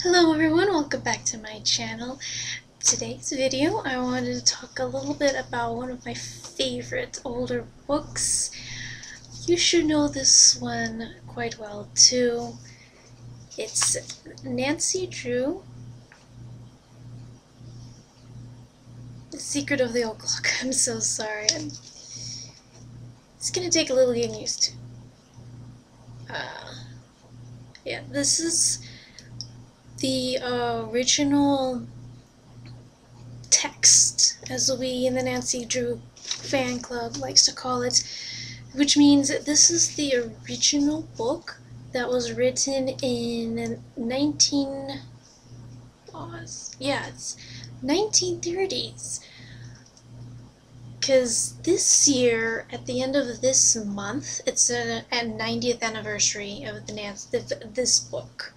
Hello everyone, welcome back to my channel. Today's video I wanted to talk a little bit about one of my favorite older books. You should know this one quite well too. It's Nancy Drew, The Secret of the Old Clock. I'm so sorry. It's gonna take a little getting used to. Yeah, this is the original text, as we in the Nancy Drew fan club likes to call it, which means that this is the original book that was written in 1930s. Because this year, at the end of this month, it's a 90th anniversary of this book.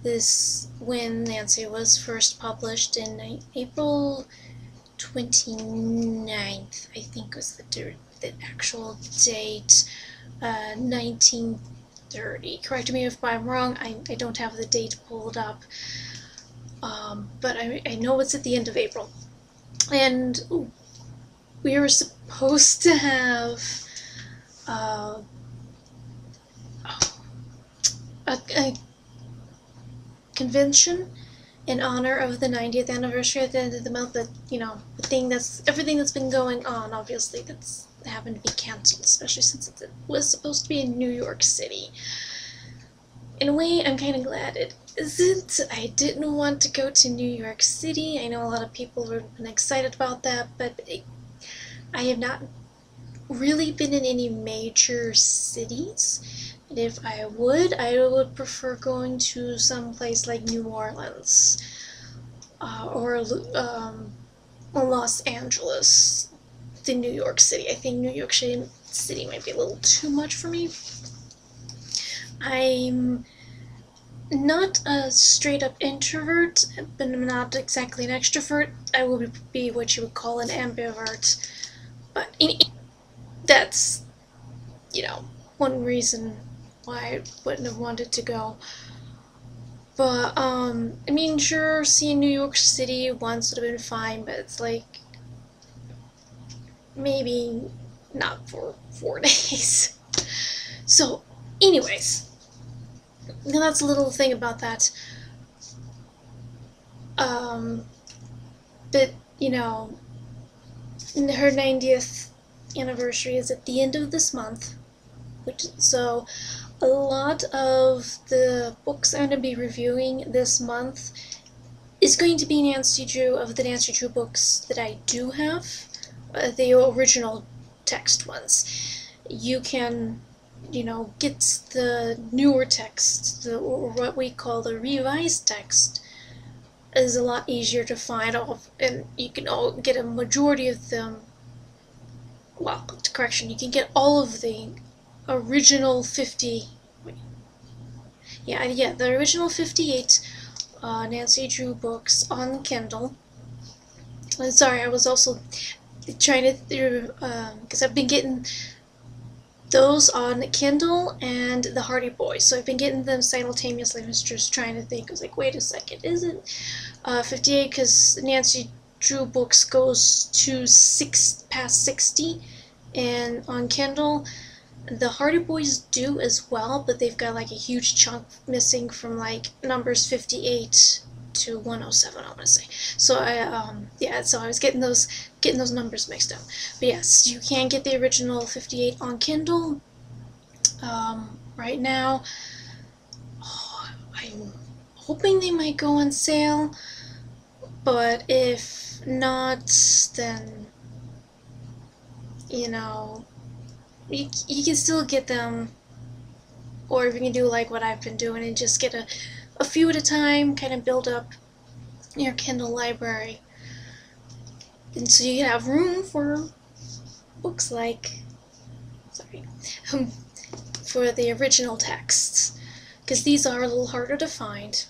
This, when Nancy was first published in April 29th, I think was the actual date, 1930. Correct me if I'm wrong, I don't have the date pulled up, but I know it's at the end of April. And we were supposed to have a convention in honor of the 90th anniversary at the end of the month, but everything that's been going on, obviously that's happened to be canceled, especially since it was supposed to be in New York City. In a way, I'm kind of glad it isn't. I didn't want to go to New York City. I know a lot of people have been excited about that, but I have not really been in any major cities. And if I would prefer going to some place like New Orleans or Los Angeles than New York City. I think New York City might be a little too much for me. I'm not a straight up introvert, but I'm not exactly an extrovert. I will be what you would call an ambivert. But that's, one reason why I wouldn't have wanted to go. But, I mean, sure, seeing New York City once would have been fine, but it's like, maybe not for 4 days. So, anyways, now that's a little thing about that. But, her 90th anniversary is at the end of this month, so a lot of the books I'm going to be reviewing this month is going to be Nancy Drew, of the Nancy Drew books that I do have, the original text ones. You can, get the newer text, or what we call the revised text, is a lot easier to find, and you can get a majority of them. Well, correction, you can get all of the original 50. Yeah, the original 58 Nancy Drew books on Kindle. And sorry, I was also trying to, because I've been getting those on Kindle and the Hardy Boys, so I've been getting them simultaneously. I was just trying to think. I was like, wait a second, isn't 58, because Nancy Drew books goes to past 60, and on Kindle the Hardy Boys do as well, but they've got like a huge chunk missing from like numbers 58 to 107, I want to say. So so I was getting those numbers mixed up. But yes, you can get the original 58 on Kindle right now. I'm hoping they might go on sale, but if not, then you can still get them, or if you can do like what I've been doing and just get a few at a time, kind of build up your Kindle library, and so you can have room for books like, for the original texts, because these are a little harder to find.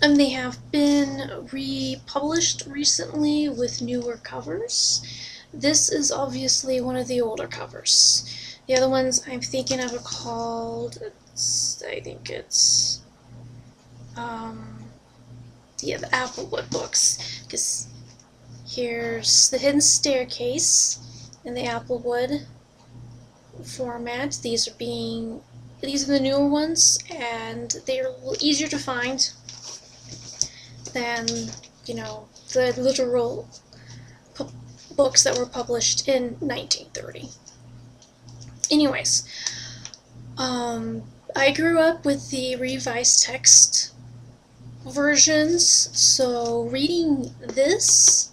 And they have been republished recently with newer covers. This is obviously one of the older covers. The other ones I'm thinking of are called, I think it's yeah, the Applewood books, because here's The Hidden Staircase in the Applewood format. These are the newer ones, and they're a little easier to find than, you know, the literal books that were published in 1930. Anyways, I grew up with the revised text versions, so reading this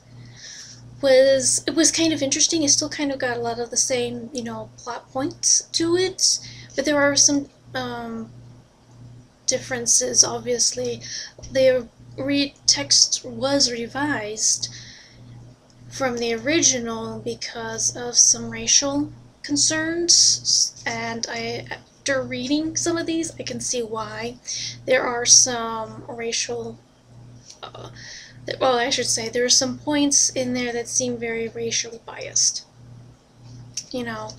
was kind of interesting. It still kind of got a lot of the same, you know, plot points to it, but there are some differences. Obviously, the text was revised from the original because of some racial concerns, and after reading some of these, I can see why. There are some racial well, I should say, there are some points in there that seem very racially biased. You know,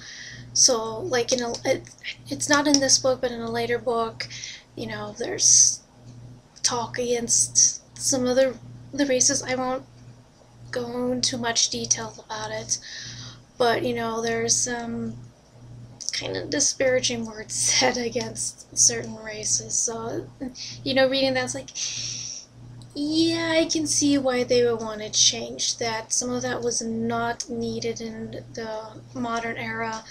so like it's not in this book, but in a later book, you know, there's talk against some of the races. I won't go into much detail about it, but you know, there's some kind of disparaging words said against certain races. So, you know, reading that's like, yeah, I can see why they would want to change that. Some of that was not needed in the modern era,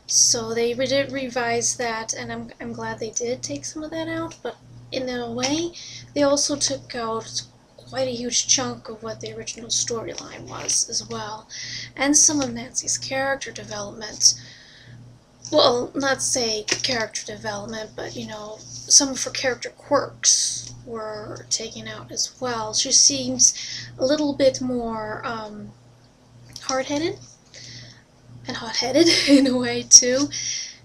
so they did revise that, and I'm glad they did take some of that out, but in a way, they also took out quite a huge chunk of what the original storyline was as well, and some of Nancy's character development. Well, not say character development, but, you know, some of her character quirks were taken out as well. She seems a little bit more hard-headed and hot-headed in a way, too.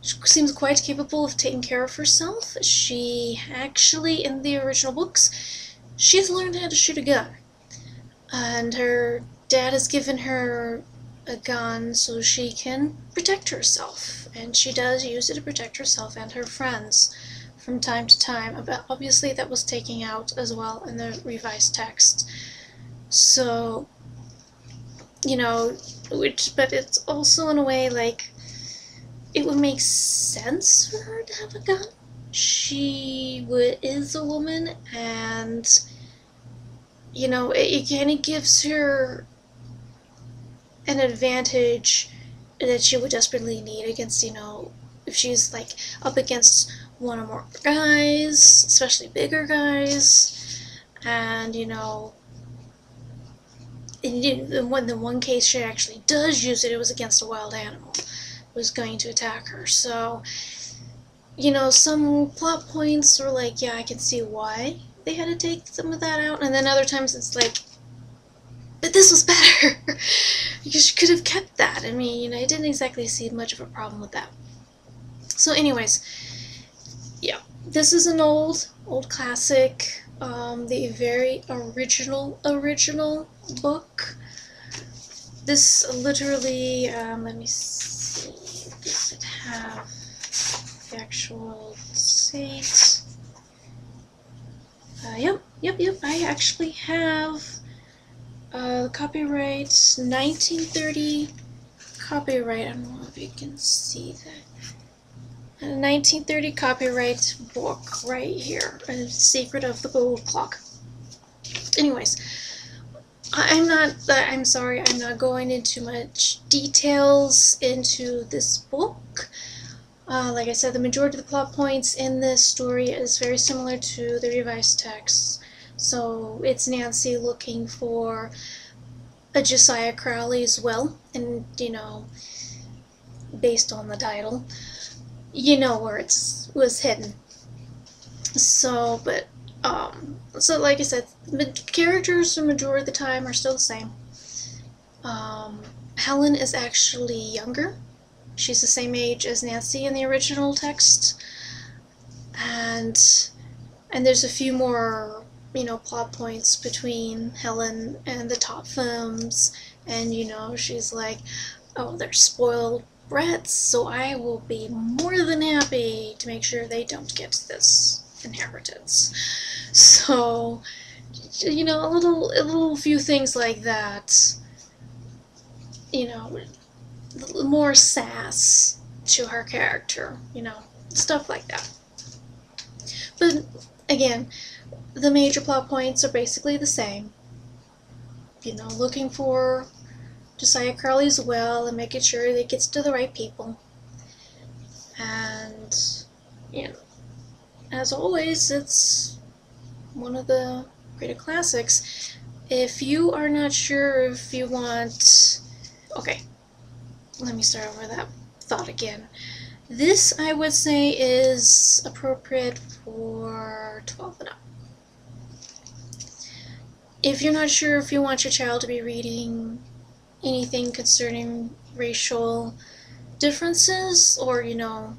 She seems quite capable of taking care of herself. She actually, in the original books, she's learned how to shoot a gun. And her dad has given her a gun so she can protect herself, and she does use it to protect herself and her friends from time to time. But obviously that was taken out as well in the revised text, so, you know, but it's also in a way like it would make sense for her to have a gun. She is a woman, and, you know, it kind of gives her an advantage that she would desperately need against, you know, if she's like up against one or more guys, especially bigger guys, and, you know, in the one case she actually does use it, it was against a wild animal who was going to attack her. So, you know, some plot points were like, yeah, I can see why they had to take some of that out, and then other times it's like, but this was better. You could have kept that. I mean, you know, I didn't exactly see much of a problem with that. So anyways, yeah, this is an old classic, the very original book. This literally, let me see, does it have the actual date? Yep, I actually have copyright 1930 copyright. I don't know if you can see that. A 1930 copyright book right here, A Secret of the Gold Clock. Anyways, I'm sorry, I'm not going into much details into this book. Like I said, the majority of the plot points in this story is very similar to the revised text. So it's Nancy looking for a Josiah Crowley's will, and, you know, based on the title, you know where it was hidden. So, but, so like I said, the characters the majority of the time are still the same. Helen is actually younger. She's the same age as Nancy in the original text, and there's a few more, you know, plot points between Helen and the Topfilms, and, you know, she's like, oh, they're spoiled brats, so I will be more than happy to make sure they don't get this inheritance. So, you know, a little few things like that, you know, more sass to her character, you know, stuff like that. But again, the major plot points are basically the same. You know, looking for Josiah Crowley's will and making sure that it gets to the right people. And, you know, as always, it's one of the greater classics. If you are not sure if you want... Okay, let me start over that thought again. This, I would say, is appropriate for 12 and up. If you're not sure if you want your child to be reading anything concerning racial differences, or, you know,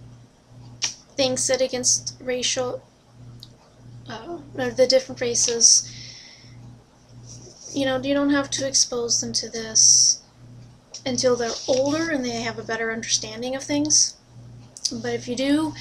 things set against racial, the different races, you know, you don't have to expose them to this until they're older and they have a better understanding of things. But if you do,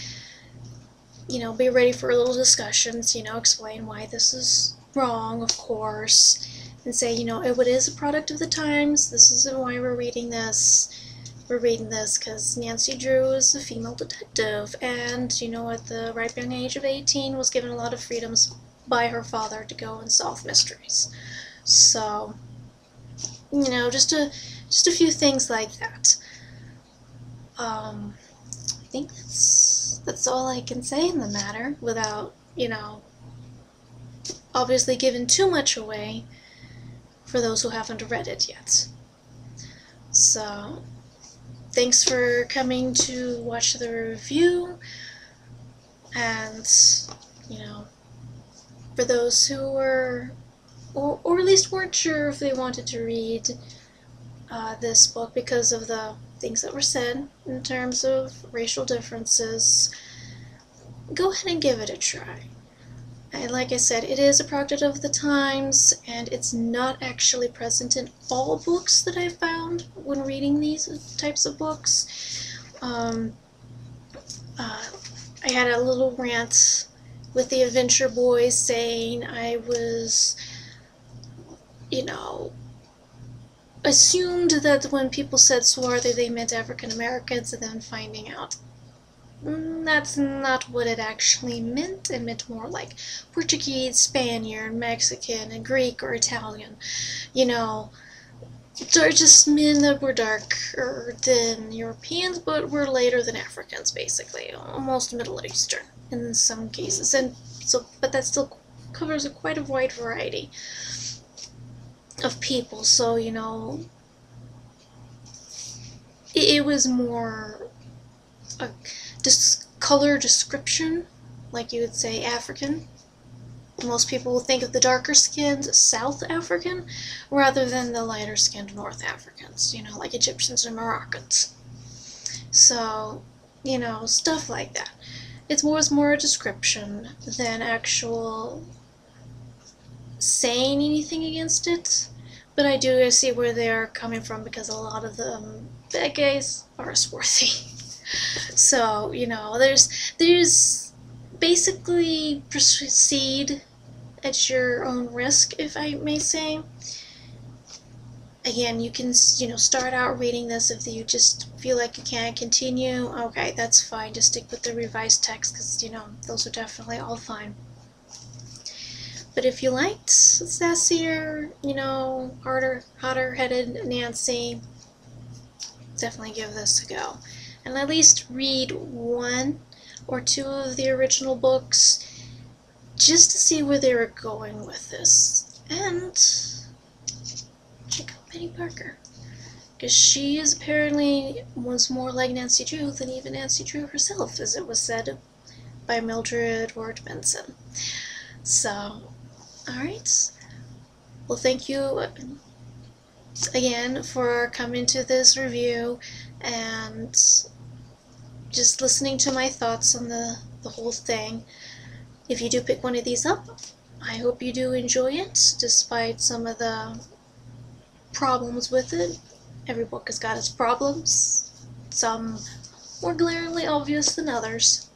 you know, be ready for little discussions, you know, explain why this is wrong, of course, and say, you know, it is a product of the times, this isn't why we're reading this. We're reading this because Nancy Drew is a female detective, and, you know, at the ripe young age of 18 was given a lot of freedoms by her father to go and solve mysteries. So, you know, just a few things like that. I think that's all I can say in the matter without, you know, obviously giving too much away for those who haven't read it yet. So, thanks for coming to watch the review, and, you know, for those who were, or at least weren't sure if they wanted to read this book because of the things that were said in terms of racial differences, go ahead and give it a try. And like I said, it is a product of the times, and it's not actually present in all books that I've found when reading these types of books. I had a little rant with the Adventure Boys saying I was, you know, assumed that when people said swarthy they meant African Americans, and then finding out that's not what it actually meant. It meant more like Portuguese, Spaniard, Mexican, and Greek or Italian. You know, they're just men that were darker than Europeans, but were later than Africans, basically. Almost Middle Eastern in some cases. And so, but that still covers quite a wide variety of people. So, you know, it was more a color description, like you would say African. Most people will think of the darker skinned South African rather than the lighter skinned North Africans, you know, like Egyptians and Moroccans. So, you know, stuff like that. It was more a description than actual saying anything against it. But I do see where they're coming from, because a lot of them bad guys are swarthy. So, you know, there's basically proceed at your own risk, if I may say. Again, you can, you know, start out reading this. If you just feel like you can't continue, okay, that's fine. Just stick with the revised text, because, you know, those are definitely all fine. But if you liked sassier, you know, hotter-headed Nancy, definitely give this a go. And at least read one or two of the original books just to see where they were going with this. And check out Penny Parker, because she is apparently was more like Nancy Drew than even Nancy Drew herself, as it was said by Mildred Ward Benson. So, alright. Well, thank you again for coming to this review and just listening to my thoughts on the whole thing. If you do pick one of these up, I hope you do enjoy it, despite some of the problems with it. Every book has got its problems, some more glaringly obvious than others.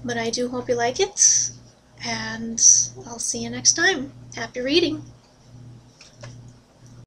But I do hope you like it, and I'll see you next time. Happy reading!